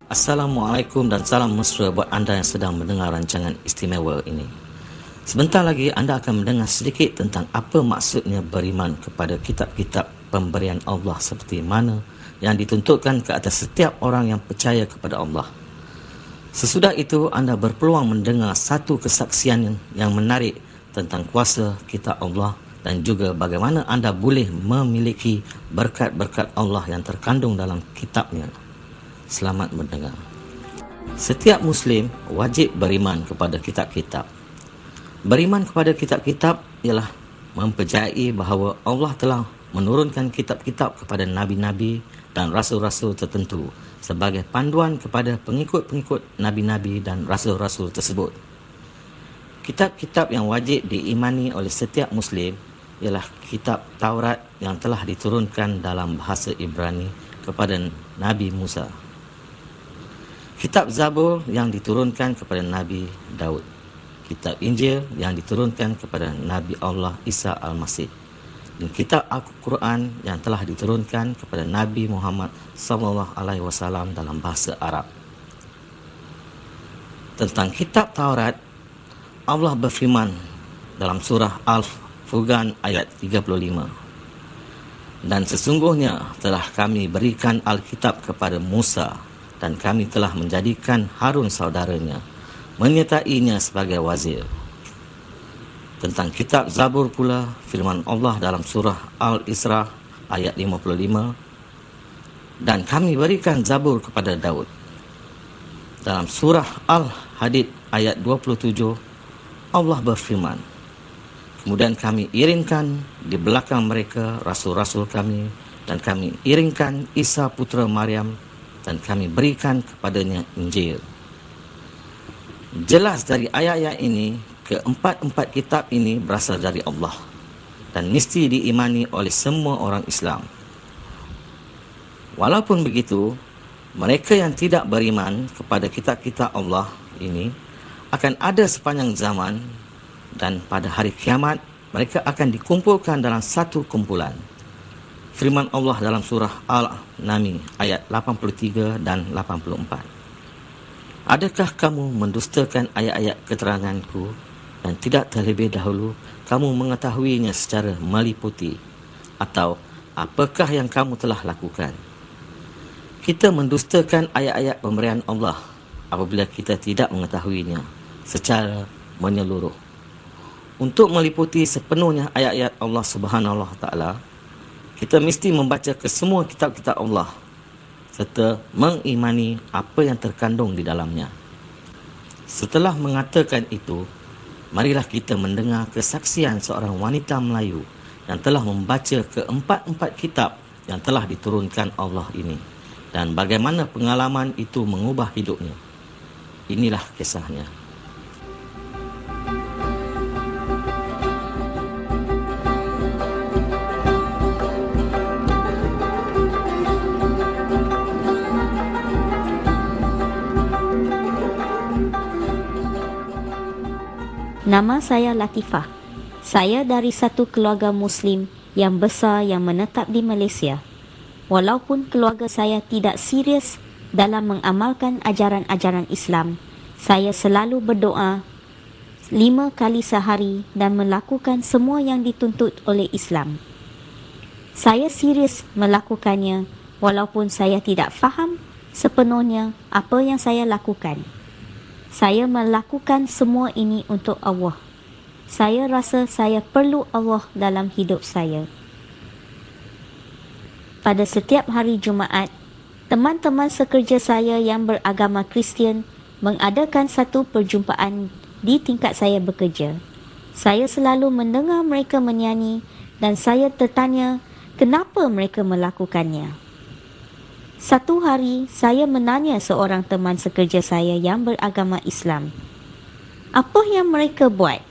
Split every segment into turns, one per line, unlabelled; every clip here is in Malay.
Assalamualaikum dan salam mesra buat anda yang sedang mendengar rancangan istimewa ini. Sebentar lagi anda akan mendengar sedikit tentang apa maksudnya beriman kepada kitab-kitab pemberian Allah seperti mana yang dituntutkan ke atas setiap orang yang percaya kepada Allah. Sesudah itu anda berpeluang mendengar satu kesaksian yang menarik tentang kuasa kitab Allah dan juga bagaimana anda boleh memiliki berkat-berkat Allah yang terkandung dalam kitabnya. Selamat mendengar. Setiap Muslim wajib beriman kepada kitab-kitab. Beriman kepada kitab-kitab ialah mempercayai bahawa Allah telah menurunkan kitab-kitab kepada nabi-nabi dan rasul-rasul tertentu sebagai panduan kepada pengikut-pengikut nabi-nabi dan rasul-rasul tersebut. Kitab-kitab yang wajib diimani oleh setiap Muslim ialah kitab Taurat yang telah diturunkan dalam bahasa Ibrani kepada Nabi Musa. Kitab Zabur yang diturunkan kepada Nabi Daud. Kitab Injil yang diturunkan kepada Nabi Allah Isa Al-Masih. Dan kitab Al-Quran yang telah diturunkan kepada Nabi Muhammad SAW dalam bahasa Arab. Tentang kitab Taurat, Allah berfirman dalam surah Al-Furqan ayat 35. Dan sesungguhnya telah kami berikan Alkitab kepada Musa dan kami telah menjadikan Harun saudaranya menyertainya sebagai wazir. Tentang kitab Zabur pula, firman Allah dalam surah Al-Isra ayat 55, dan kami berikan Zabur kepada Daud. Dalam surah Al-Hadid ayat 27, Allah berfirman, kemudian kami iringkan di belakang mereka rasul-rasul kami, dan kami iringkan Isa putera Maryam, dan kami berikan kepadanya Injil. Jelas dari ayat-ayat ini, keempat-empat kitab ini berasal dari Allah dan mesti diimani oleh semua orang Islam. Walaupun begitu, mereka yang tidak beriman kepada kitab-kitab Allah ini akan ada sepanjang zaman, dan pada hari kiamat mereka akan dikumpulkan dalam satu kumpulan. Firman Allah dalam surah Al-Naml ayat 83 dan 84. Adakah kamu mendustakan ayat-ayat keteranganku dan tidak terlebih dahulu kamu mengetahuinya secara meliputi? Atau apakah yang kamu telah lakukan? Kita mendustakan ayat-ayat pemberian Allah apabila kita tidak mengetahuinya secara menyeluruh. Untuk meliputi sepenuhnya ayat-ayat Allah Subhanahu Wa Taala, kita mesti membaca ke semua kitab-kitab Allah serta mengimani apa yang terkandung di dalamnya. Setelah mengatakan itu, marilah kita mendengar kesaksian seorang wanita Melayu yang telah membaca keempat-empat kitab yang telah diturunkan Allah ini dan bagaimana pengalaman itu mengubah hidupnya. Inilah kisahnya.
Nama saya Latifah. Saya dari satu keluarga Muslim yang besar yang menetap di Malaysia. Walaupun keluarga saya tidak serius dalam mengamalkan ajaran-ajaran Islam, saya selalu berdoa 5 kali sehari dan melakukan semua yang dituntut oleh Islam. Saya serius melakukannya walaupun saya tidak faham sepenuhnya apa yang saya lakukan. Saya melakukan semua ini untuk Allah. Saya rasa saya perlu Allah dalam hidup saya. Pada setiap hari Jumaat, teman-teman sekerja saya yang beragama Kristian mengadakan satu perjumpaan di tingkat saya bekerja. Saya selalu mendengar mereka menyanyi dan saya tertanya kenapa mereka melakukannya. Satu hari, saya menanya seorang teman sekerja saya yang beragama Islam, apa yang mereka buat?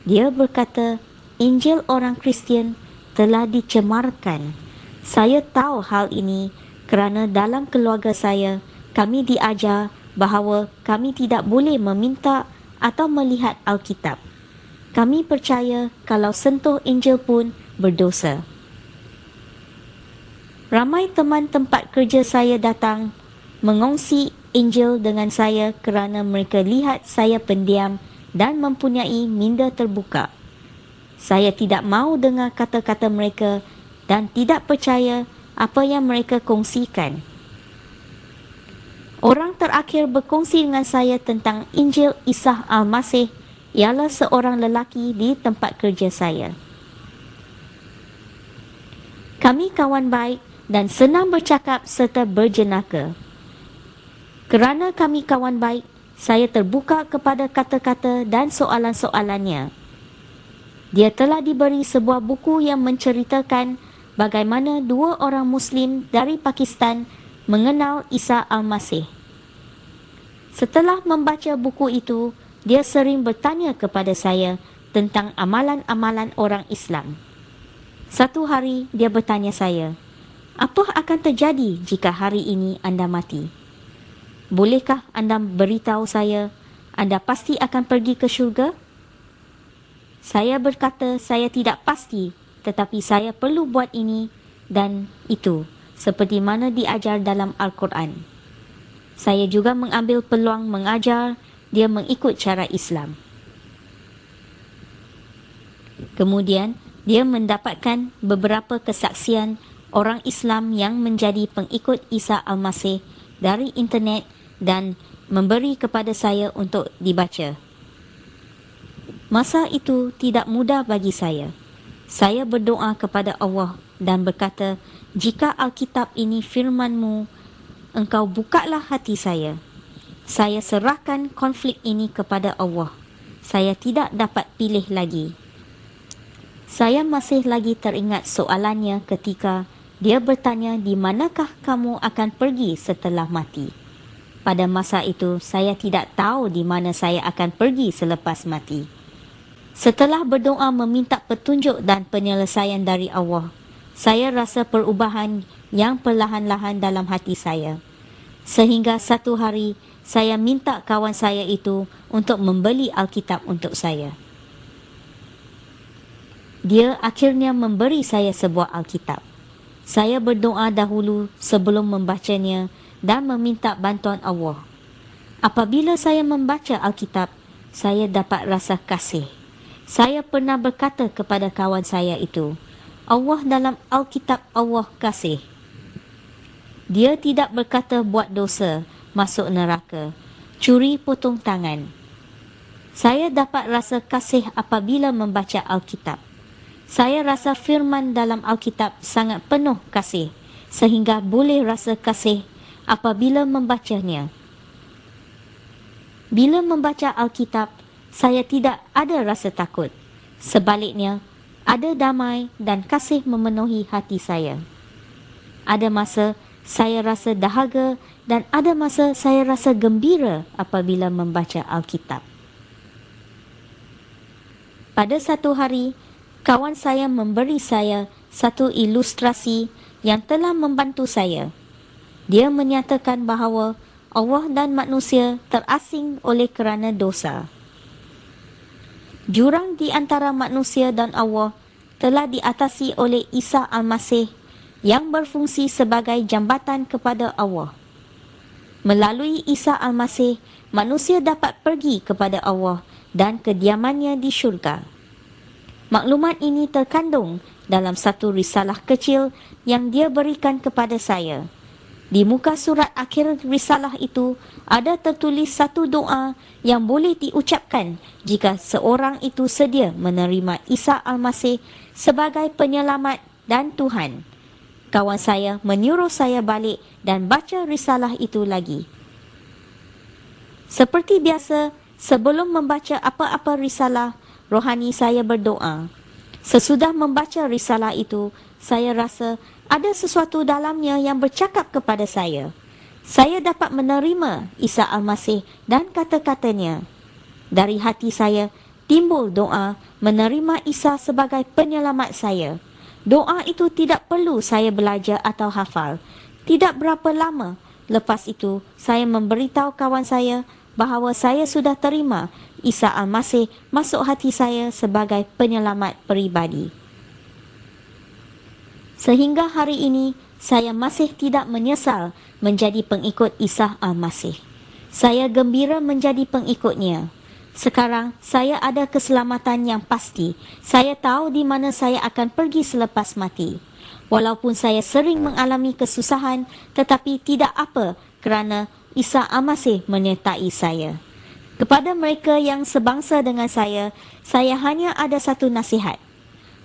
Dia berkata, Injil orang Kristian telah dicemarkan. Saya tahu hal ini kerana dalam keluarga saya, kami diajar bahawa kami tidak boleh meminta atau melihat Alkitab. Kami percaya kalau sentuh Injil pun berdosa. Ramai teman tempat kerja saya datang mengongsi Angel dengan saya kerana mereka lihat saya pendiam dan mempunyai minda terbuka. Saya tidak mahu dengar kata-kata mereka dan tidak percaya apa yang mereka kongsikan. Orang terakhir berkongsi dengan saya tentang Injil Isa Al-Masih ialah seorang lelaki di tempat kerja saya. Kami kawan baik dan senang bercakap serta berjenaka. Kerana kami kawan baik, saya terbuka kepada kata-kata dan soalan-soalannya. Dia telah diberi sebuah buku yang menceritakan bagaimana dua orang Muslim dari Pakistan mengenal Isa Al-Masih. Setelah membaca buku itu, dia sering bertanya kepada saya tentang amalan-amalan orang Islam. Satu hari, dia bertanya saya, "Apa akan terjadi jika hari ini anda mati? Bolehkah anda beritahu saya, anda pasti akan pergi ke syurga?" Saya berkata, saya tidak pasti, tetapi saya perlu buat ini dan itu, seperti mana diajar dalam Al-Quran. Saya juga mengambil peluang mengajar dia mengikut cara Islam. Kemudian, dia mendapatkan beberapa kesaksian orang Islam yang menjadi pengikut Isa Al-Masih dari internet dan memberi kepada saya untuk dibaca. Masa itu tidak mudah bagi saya. Saya berdoa kepada Allah dan berkata, "Jika Alkitab ini firman-Mu, Engkau bukalah hati saya. Saya serahkan konflik ini kepada Allah. Saya tidak dapat pilih lagi." Saya masih lagi teringat soalannya ketika dia bertanya di manakah kamu akan pergi setelah mati. Pada masa itu, saya tidak tahu di mana saya akan pergi selepas mati. Setelah berdoa meminta petunjuk dan penyelesaian dari Allah, saya rasa perubahan yang perlahan-lahan dalam hati saya. Sehingga satu hari, saya minta kawan saya itu untuk membeli Alkitab untuk saya. Dia akhirnya memberi saya sebuah Alkitab. Saya berdoa dahulu sebelum membacanya dan meminta bantuan Allah. Apabila saya membaca Alkitab, saya dapat rasa kasih. Saya pernah berkata kepada kawan saya itu, Allah dalam Alkitab Allah kasih. Dia tidak berkata buat dosa, masuk neraka, curi potong tangan. Saya dapat rasa kasih apabila membaca Alkitab. Saya rasa firman dalam Alkitab sangat penuh kasih, sehingga boleh rasa kasih apabila membacanya. Bila membaca Alkitab, saya tidak ada rasa takut. Sebaliknya, ada damai dan kasih memenuhi hati saya. Ada masa saya rasa dahaga dan ada masa saya rasa gembira apabila membaca Alkitab. Pada satu hari, kawan saya memberi saya satu ilustrasi yang telah membantu saya. Dia menyatakan bahawa Allah dan manusia terasing oleh kerana dosa. Jurang di antara manusia dan Allah telah diatasi oleh Isa Al-Masih yang berfungsi sebagai jambatan kepada Allah. Melalui Isa Al-Masih, manusia dapat pergi kepada Allah dan kediamannya di syurga. Maklumat ini terkandung dalam satu risalah kecil yang dia berikan kepada saya. Di muka surat akhir risalah itu ada tertulis satu doa yang boleh diucapkan jika seorang itu sedia menerima Isa Al-Masih sebagai penyelamat dan Tuhan. Kawan saya menyuruh saya balik dan baca risalah itu lagi. Seperti biasa, sebelum membaca apa-apa risalah, rohani saya berdoa. Sesudah membaca risalah itu, saya rasa ada sesuatu dalamnya yang bercakap kepada saya. Saya dapat menerima Isa Al-Masih dan kata-katanya. Dari hati saya timbul doa menerima Isa sebagai penyelamat saya. Doa itu tidak perlu saya belajar atau hafal. Tidak berapa lama lepas itu, saya memberitahu kawan saya bahawa saya sudah terima Isa Al-Masih masuk hati saya sebagai penyelamat peribadi. Sehingga hari ini, saya masih tidak menyesal menjadi pengikut Isa Al-Masih. Saya gembira menjadi pengikutnya. Sekarang saya ada keselamatan yang pasti. Saya tahu di mana saya akan pergi selepas mati. Walaupun saya sering mengalami kesusahan, tetapi tidak apa kerana Isa Al-Masih menyertai saya. Kepada mereka yang sebangsa dengan saya hanya ada satu nasihat.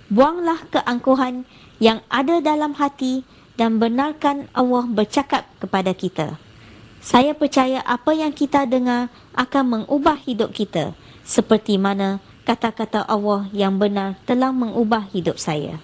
Buanglah keangkuhan yang ada dalam hati dan benarkan Allah bercakap kepada kita. Saya percaya apa yang kita dengar akan mengubah hidup kita, seperti mana kata-kata Allah yang benar telah mengubah hidup saya.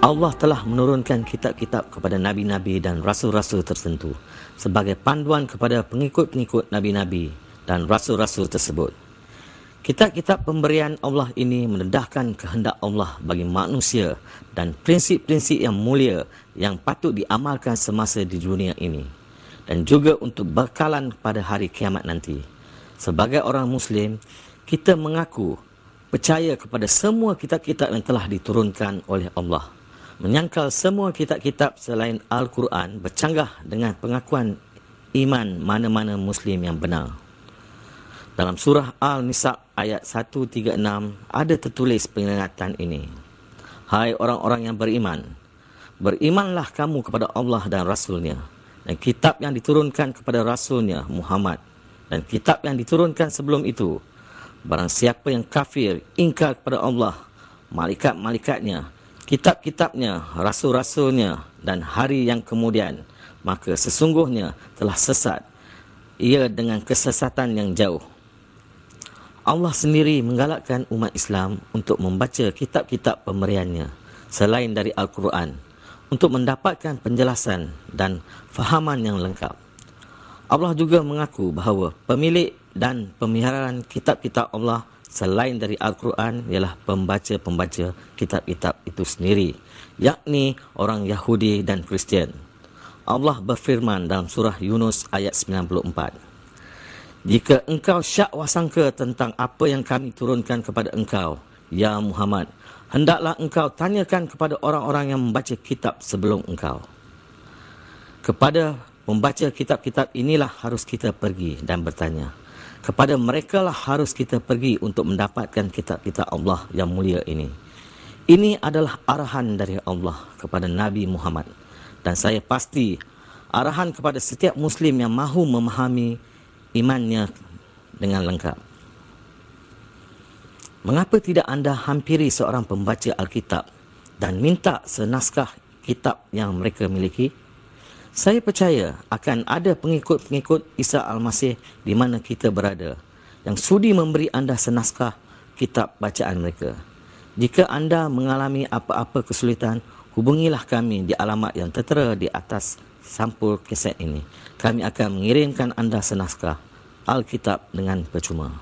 Allah telah menurunkan kitab-kitab kepada nabi-nabi dan rasul-rasul tertentu sebagai panduan kepada pengikut-pengikut nabi-nabi dan rasul-rasul tersebut. Kitab-kitab pemberian Allah ini mendedahkan kehendak Allah bagi manusia dan prinsip-prinsip yang mulia yang patut diamalkan semasa di dunia ini dan juga untuk bekalan pada hari kiamat nanti. Sebagai orang Muslim, kita mengaku percaya kepada semua kitab-kitab yang telah diturunkan oleh Allah. Menyangkal semua kitab-kitab selain Al-Quran bercanggah dengan pengakuan iman mana-mana Muslim yang benar. Dalam surah Al-Nisa ayat 136 ada tertulis peringatan ini. Hai orang-orang yang beriman, berimanlah kamu kepada Allah dan Rasulnya, dan kitab yang diturunkan kepada Rasulnya Muhammad, dan kitab yang diturunkan sebelum itu. Barang siapa yang kafir, ingkar kepada Allah, malaikat-malaikatnya, kitab-kitabnya, rasul-rasulnya dan hari yang kemudian, maka sesungguhnya telah sesat ia dengan kesesatan yang jauh. Allah sendiri menggalakkan umat Islam untuk membaca kitab-kitab pemberiannya selain dari Al-Quran untuk mendapatkan penjelasan dan fahaman yang lengkap. Allah juga mengaku bahawa pemilik dan pemeliharaan kitab-kitab Allah selain dari Al-Quran ialah pembaca-pembaca kitab-kitab itu sendiri, yakni orang Yahudi dan Kristian. Allah berfirman dalam surah Yunus ayat 94. Jika engkau syak wasangka tentang apa yang kami turunkan kepada engkau, ya Muhammad, hendaklah engkau tanyakan kepada orang-orang yang membaca kitab sebelum engkau. Kepada membaca kitab-kitab inilah harus kita pergi dan bertanya. Kepada mereka lah harus kita pergi untuk mendapatkan kitab-kitab Allah yang mulia ini. Ini adalah arahan dari Allah kepada Nabi Muhammad. Dan saya pasti arahan kepada setiap Muslim yang mahu memahami imannya dengan lengkap. Mengapa tidak anda hampiri seorang pembaca Alkitab dan minta senaskah kitab yang mereka miliki? Saya percaya akan ada pengikut-pengikut Isa Al-Masih di mana kita berada yang sudi memberi anda senaskah kitab bacaan mereka. Jika anda mengalami apa-apa kesulitan, hubungilah kami di alamat yang tertera di atas sampul kaset ini. Kami akan mengirimkan anda senaskah Alkitab dengan percuma.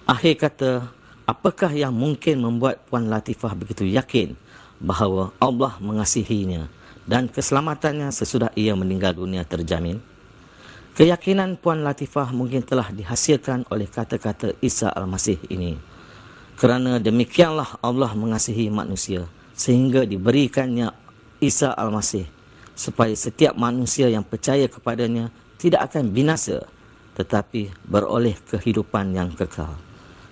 Akhir kata, apakah yang mungkin membuat Puan Latifah begitu yakin bahawa Allah mengasihinya dan keselamatannya sesudah ia meninggal dunia terjamin? Keyakinan Puan Latifah mungkin telah dihasilkan oleh kata-kata Isa Al-Masih ini. Kerana demikianlah Allah mengasihi manusia sehingga diberikannya Isa Al-Masih supaya setiap manusia yang percaya kepadanya tidak akan binasa tetapi beroleh kehidupan yang kekal.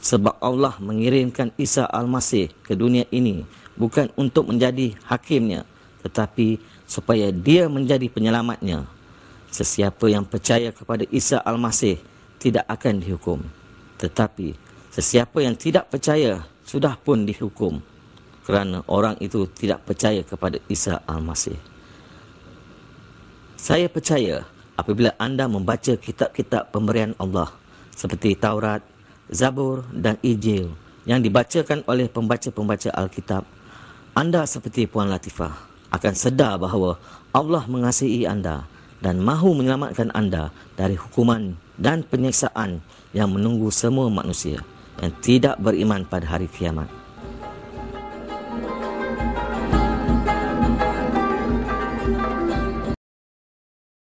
Sebab Allah mengirimkan Isa Al-Masih ke dunia ini bukan untuk menjadi hakimnya, tetapi supaya dia menjadi penyelamatnya. Sesiapa yang percaya kepada Isa Al-Masih tidak akan dihukum. Tetapi sesiapa yang tidak percaya sudah pun dihukum kerana orang itu tidak percaya kepada Isa Al-Masih. Saya percaya apabila anda membaca kitab-kitab pemberian Allah seperti Taurat, Zabur dan Injil yang dibacakan oleh pembaca-pembaca Alkitab, anda seperti Puan Latifah akan sedar bahawa Allah mengasihi anda dan mahu menyelamatkan anda dari hukuman dan penyiksaan yang menunggu semua manusia yang tidak beriman pada hari kiamat.